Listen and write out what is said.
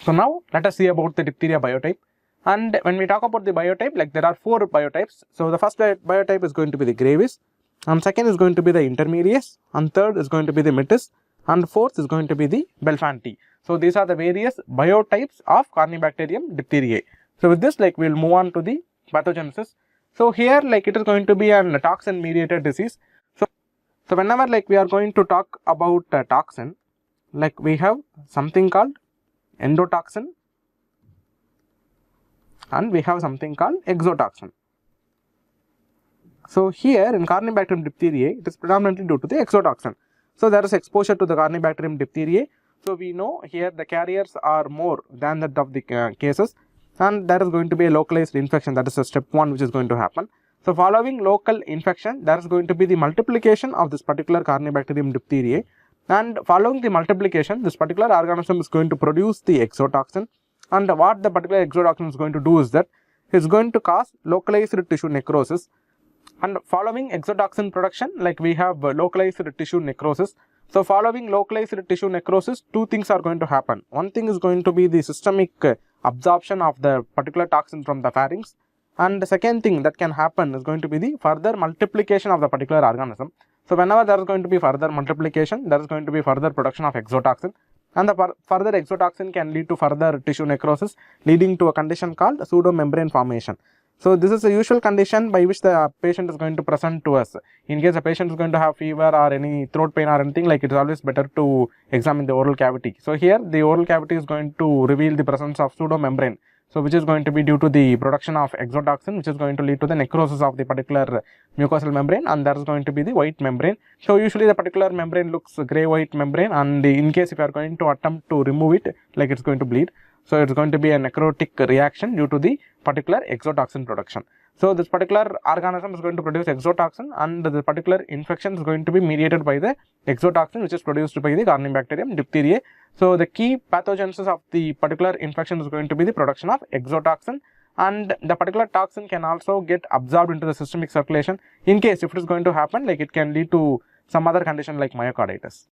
So now let us see about the diphtheria biotype. And when we talk about the biotype, like there are 4 biotypes. So the first biotype is going to be the gravis, and second is going to be the intermedius, and third is going to be the metis, and fourth is going to be the Belfanti. So these are the various biotypes of Corynebacterium diphtheriae. So with this, like we'll move on to the pathogenesis. So here, like it is going to be an toxin mediated disease. So whenever like we are going to talk about a toxin, like we have something called endotoxin and we have something called exotoxin. So here in Corynebacterium diphtheriae, it is predominantly due to the exotoxin. So there is exposure to the Corynebacterium diphtheriae. So we know here the carriers are more than that of the cases, and there is going to be a localized infection. That is a step 1 which is going to happen. So following local infection, there is going to be the multiplication of this particular Corynebacterium diphtheriae, and following the multiplication, this particular organism is going to produce the exotoxin, and what the particular exotoxin is going to do is that it is going to cause localized tissue necrosis. And following exotoxin production, like we have localized tissue necrosis. So following localized tissue necrosis, 2 things are going to happen. One thing is going to be the systemic absorption of the particular toxin from the pharynx, and the second thing that can happen is going to be the further multiplication of the particular organism. So whenever there is going to be further multiplication, there is going to be further production of exotoxin, and the further exotoxin can lead to further tissue necrosis, leading to a condition called pseudomembrane formation. So this is a usual condition by which the patient is going to present to us. In case the patient is going to have fever or any throat pain or anything, like it is always better to examine the oral cavity. So here the oral cavity is going to reveal the presence of pseudomembrane, so which is going to be due to the production of exotoxin, which is going to lead to the necrosis of the particular mucosal membrane, and there is going to be the white membrane. So usually the particular membrane looks grey white membrane, and in case if you are going to attempt to remove it, like it's going to bleed. So it's going to be a necrotic reaction due to the particular exotoxin production. So this particular organism is going to produce exotoxin, and the particular infection is going to be mediated by the exotoxin, which is produced by the Corynebacterium diphtheriae. So the key pathogenesis of the particular infection is going to be the production of exotoxin, and the particular toxin can also get absorbed into the systemic circulation. In case if it is going to happen, like it can lead to some other condition like myocarditis.